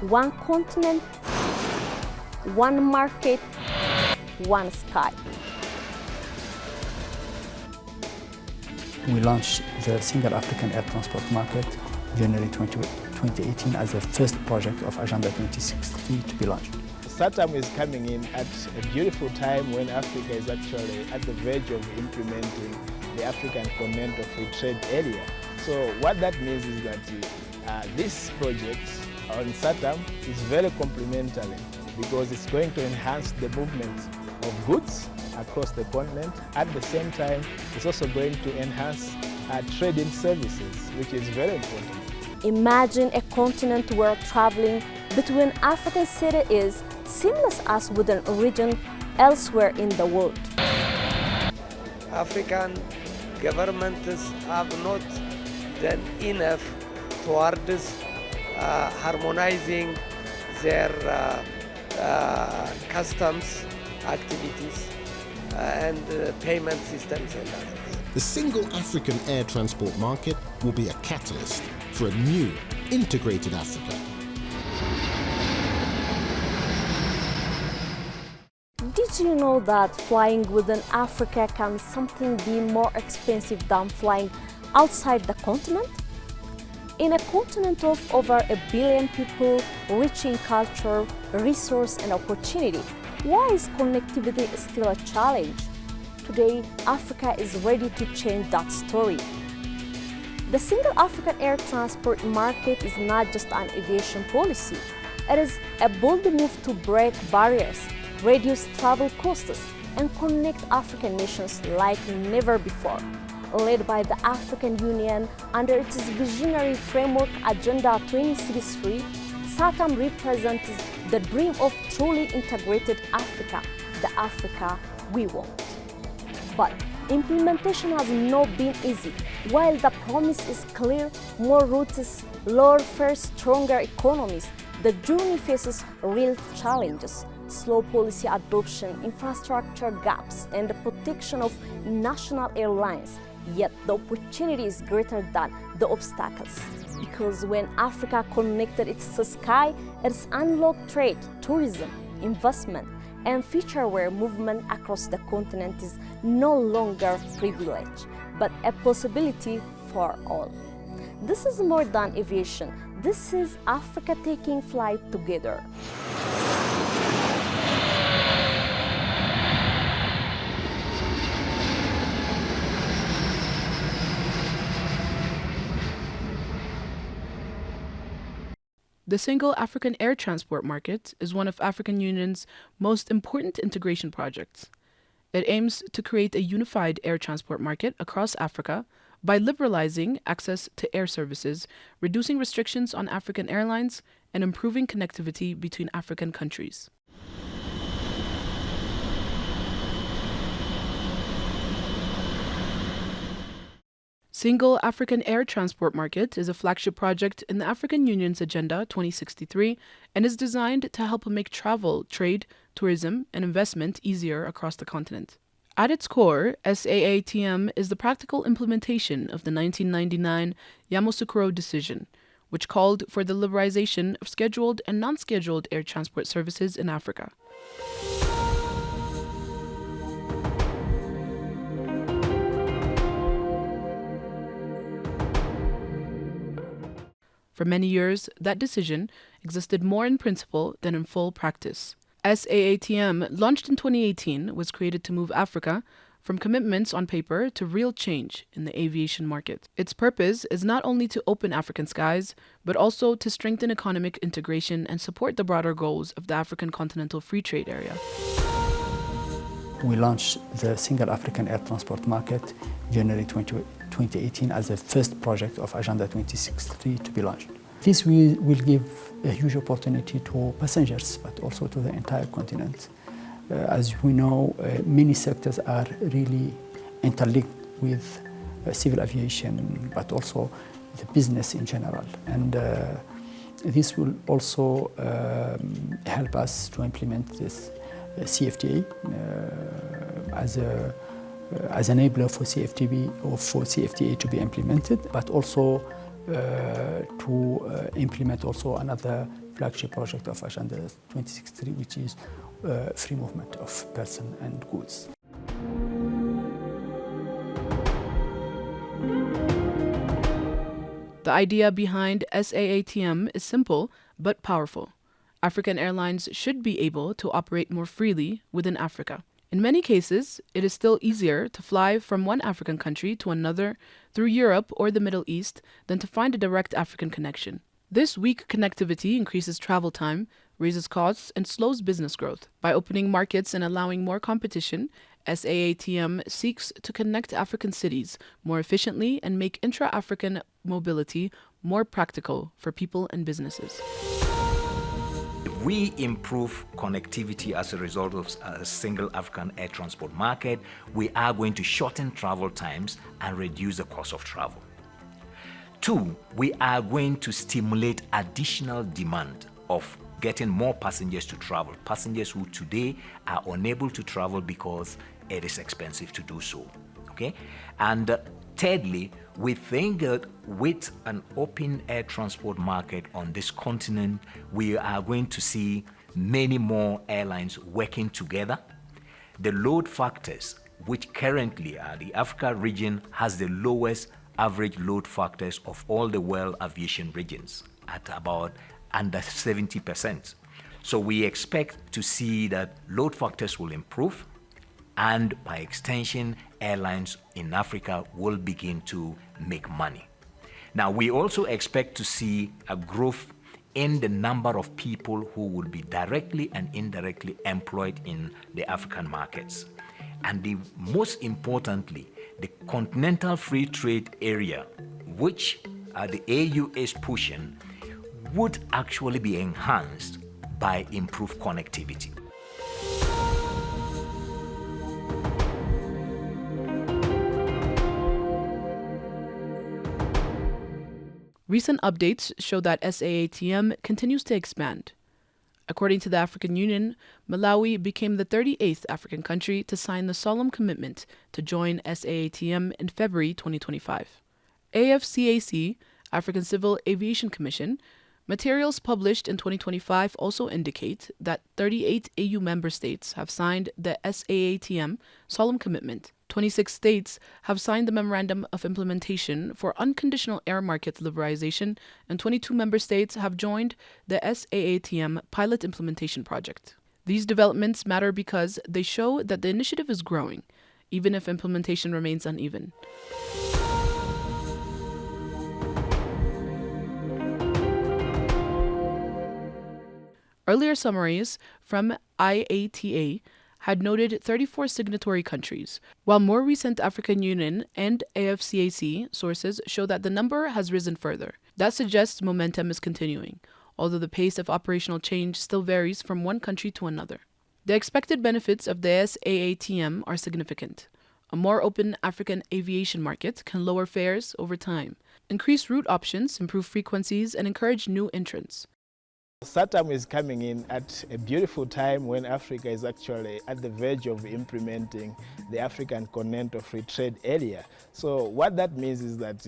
one continent, one market, one sky. We launched the Single African Air Transport Market January 2018 as the first project of Agenda 2063 to be launched. SATAM is coming in at a beautiful time when Africa is actually at the verge of implementing the African Continental Free Trade Area. So what that means is that this project on SATAM is very complementary because it's going to enhance the movement of goods across the continent. At the same time, it's also going to enhance trading services, which is very important. Imagine a continent where traveling between African cities is seamless as within a region elsewhere in the world. African governments have not done enough towards harmonizing their customs activities and payment systems and others. The Single African Air Transport Market will be a catalyst for a new, integrated Africa. Did you know that flying within Africa can sometimes be more expensive than flying outside the continent? In a continent of over 1 billion people, rich in culture, resource and opportunity, why is connectivity still a challenge? Today, Africa is ready to change that story. The Single African Air Transport Market is not just an aviation policy. It is a bold move to break barriers, reduce travel costs, and connect African nations like never before. Led by the African Union under its visionary framework Agenda 2063, SATAM represents the dream of truly integrated Africa, the Africa we want. But implementation has not been easy. While the promise is clear, more routes, lower fares, stronger economies, the journey faces real challenges. Slow policy adoption, infrastructure gaps, and the protection of national airlines. Yet the opportunity is greater than the obstacles. Because when Africa connected its sky, it's unlocked trade, tourism, investment, and future where movement across the continent is no longer privilege, but a possibility for all. This is more than aviation. This is Africa taking flight together. The Single African Air Transport Market is one of African Union's most important integration projects. It aims to create a unified air transport market across Africa by liberalizing access to air services, reducing restrictions on African airlines, and improving connectivity between African countries. Single African Air Transport Market is a flagship project in the African Union's Agenda 2063 and is designed to help make travel, trade, tourism, and investment easier across the continent. At its core, SAATM is the practical implementation of the 1999 Yamoussoukro decision, which called for the liberalization of scheduled and non-scheduled air transport services in Africa. For many years, that decision existed more in principle than in full practice. SAATM, launched in 2018, was created to move Africa from commitments on paper to real change in the aviation market. Its purpose is not only to open African skies, but also to strengthen economic integration and support the broader goals of the African Continental Free Trade Area. We launched the Single African Air Transport Market January 2018 as the first project of Agenda 2063 to be launched. This will give a huge opportunity to passengers, but also to the entire continent. As we know, many sectors are really interlinked with civil aviation, but also the business in general. And this will also help us to implement this CFTA as an enabler for CFTA to be implemented, but also to implement also another flagship project of Agenda 2063, which is free movement of person and goods. The idea behind SAATM is simple but powerful. African airlines should be able to operate more freely within Africa. In many cases, it is still easier to fly from one African country to another through Europe or the Middle East than to find a direct African connection. This weak connectivity increases travel time, raises costs, and slows business growth. By opening markets and allowing more competition, SAATM seeks to connect African cities more efficiently and make intra-African mobility more practical for people and businesses. If we improve connectivity as a result of a single African air transport market, we are going to shorten travel times and reduce the cost of travel. 2, we are going to stimulate additional demand of getting more passengers to travel. Passengers who today are unable to travel because it is expensive to do so. Okay? And thirdly, we think that with an open air transport market on this continent, we are going to see many more airlines working together. The load factors, which currently the Africa region has the lowest average load factors of all the world aviation regions at about under 70%. So we expect to see that load factors will improve, and by extension, airlines in Africa will begin to make money. Now, we also expect to see a growth in the number of people who will be directly and indirectly employed in the African markets. And most importantly, the continental free trade area, which the AU is pushing, would actually be enhanced by improved connectivity. Recent updates show that SAATM continues to expand. According to the African Union, Malawi became the 38th African country to sign the solemn commitment to join SAATM in February 2025. AFCAC, African Civil Aviation Commission, materials published in 2025 also indicate that 38 AU member states have signed the SAATM solemn commitment. 26 states have signed the Memorandum of Implementation for Unconditional Air Market Liberalization, and 22 member states have joined the SAATM Pilot Implementation Project. These developments matter because they show that the initiative is growing, even if implementation remains uneven. Earlier summaries from IATA had noted 34 signatory countries, while more recent African Union and AFCAC sources show that the number has risen further. That suggests momentum is continuing, although the pace of operational change still varies from one country to another. The expected benefits of the SAATM are significant. A more open African aviation market can lower fares over time, increase route options, improve frequencies, and encourage new entrants. SATAM is coming in at a beautiful time when Africa is actually at the verge of implementing the African Continental Free Trade Area. So what that means is that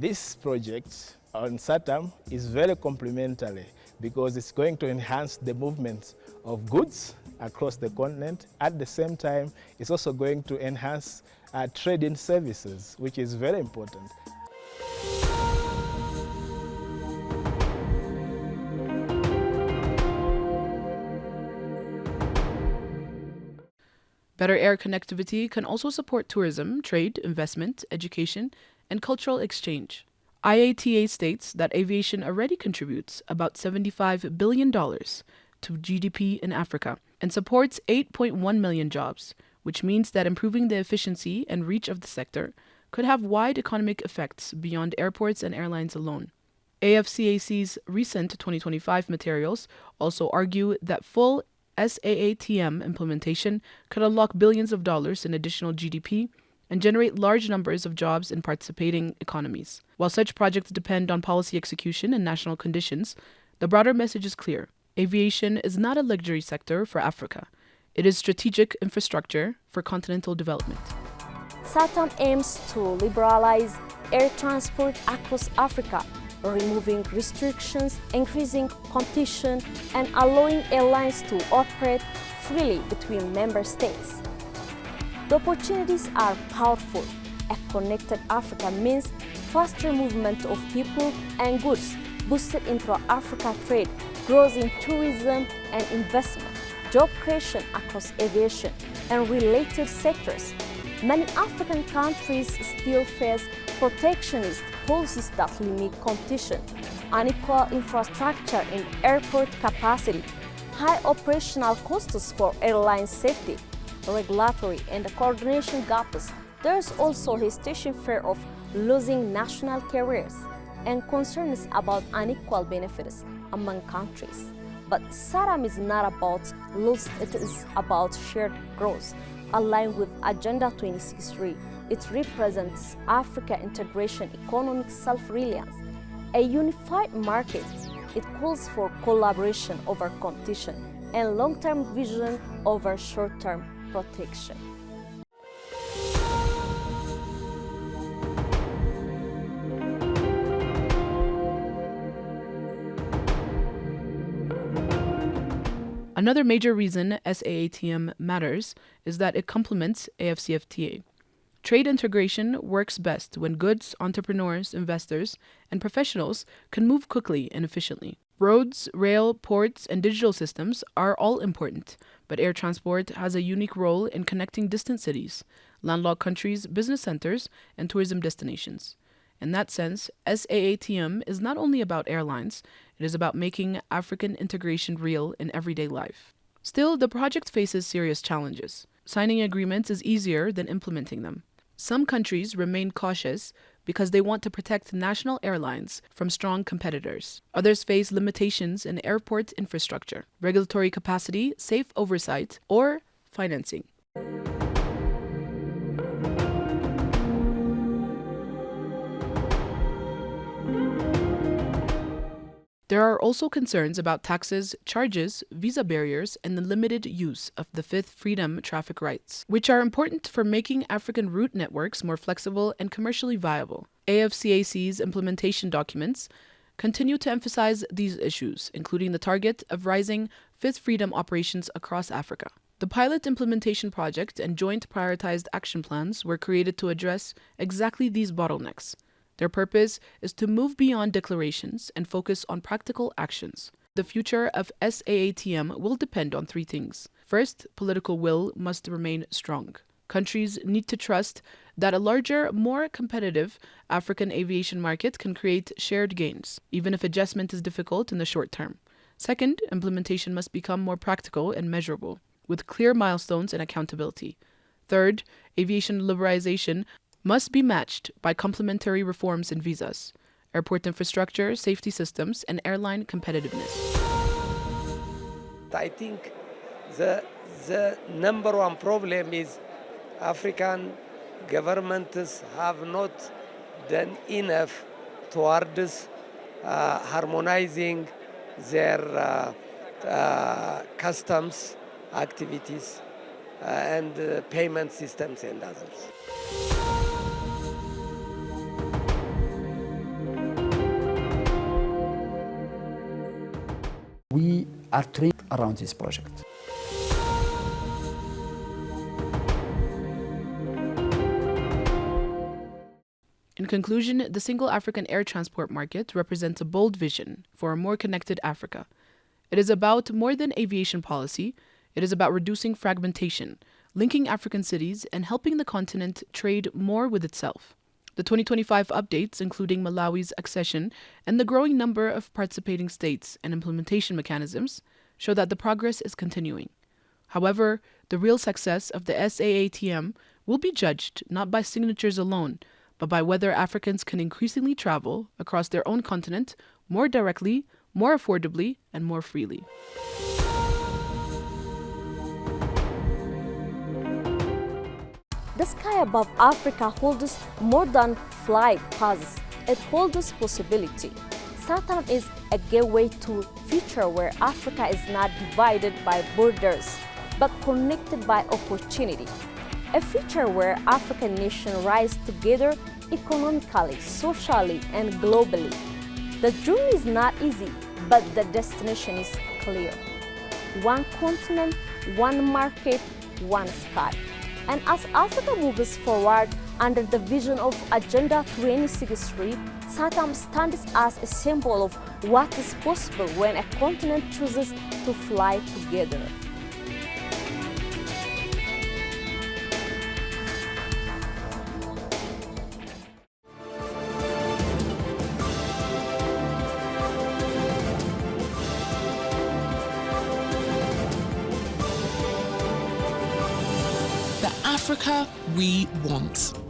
this project on SATAM is very complementary because it's going to enhance the movement of goods across the continent. At the same time, it's also going to enhance trade in services, which is very important. Better air connectivity can also support tourism, trade, investment, education, and cultural exchange. IATA states that aviation already contributes about $75 billion to GDP in Africa and supports 8.1 million jobs, which means that improving the efficiency and reach of the sector could have wide economic effects beyond airports and airlines alone. AFCAC's recent 2025 materials also argue that full SAATM implementation could unlock billions of dollars in additional GDP and generate large numbers of jobs in participating economies. While such projects depend on policy execution and national conditions, the broader message is clear. Aviation is not a luxury sector for Africa. It is strategic infrastructure for continental development. SATAM aims to liberalize air transport across Africa, removing restrictions, increasing competition, and allowing airlines to operate freely between member states. The opportunities are powerful. A connected Africa means faster movement of people and goods, boosted intra-Africa trade, growth in tourism and investment, job creation across aviation and related sectors. Many African countries still face protectionist policies that limit competition, unequal infrastructure in airport capacity, high operational costs for airline safety, regulatory and coordination gaps. There's also hesitation fear of losing national carriers and concerns about unequal benefits among countries. But SADAM is not about loss, it is about shared growth. Aligned with Agenda 2063, it represents Africa integration, economic self-reliance, a unified market. It calls for collaboration over competition and long-term vision over short-term protection. Another major reason SAATM matters is that it complements AFCFTA. Trade integration works best when goods, entrepreneurs, investors, and professionals can move quickly and efficiently. Roads, rail, ports, and digital systems are all important, but air transport has a unique role in connecting distant cities, landlocked countries, business centers, and tourism destinations. In that sense, SAATM is not only about airlines, it is about making African integration real in everyday life. Still, the project faces serious challenges. Signing agreements is easier than implementing them. Some countries remain cautious because they want to protect national airlines from strong competitors. Others face limitations in airport infrastructure, regulatory capacity, safe oversight, or financing. There are also concerns about taxes, charges, visa barriers, and the limited use of the Fifth Freedom traffic rights, which are important for making African route networks more flexible and commercially viable. AFCAC's implementation documents continue to emphasize these issues, including the target of rising Fifth Freedom operations across Africa. The pilot implementation project and joint prioritized action plans were created to address exactly these bottlenecks. Their purpose is to move beyond declarations and focus on practical actions. The future of SAATM will depend on three things. First, political will must remain strong. Countries need to trust that a larger, more competitive African aviation market can create shared gains, even if adjustment is difficult in the short term. Second, implementation must become more practical and measurable, with clear milestones and accountability. Third, aviation liberalization must be matched by complementary reforms in visas, airport infrastructure, safety systems, and airline competitiveness. I think the number one problem is African governments have not done enough towards harmonizing their customs activities and payment systems and others. We are trained around this project. In conclusion, the single African air transport market represents a bold vision for a more connected Africa. It is about more than aviation policy. It is about reducing fragmentation, linking African cities, and helping the continent trade more with itself. The 2025 updates, including Malawi's accession and the growing number of participating states and implementation mechanisms, show that the progress is continuing. However, the real success of the SAATM will be judged not by signatures alone, but by whether Africans can increasingly travel across their own continent more directly, more affordably, and more freely. The sky above Africa holds more than flight paths. It holds possibility. SATAM is a gateway to a future where Africa is not divided by borders, but connected by opportunity. A future where African nations rise together economically, socially, and globally. The journey is not easy, but the destination is clear. One continent, one market, one sky. And as Africa moves forward under the vision of Agenda 2063, SATAM stands as a symbol of what is possible when a continent chooses to fly together. The Africa we want.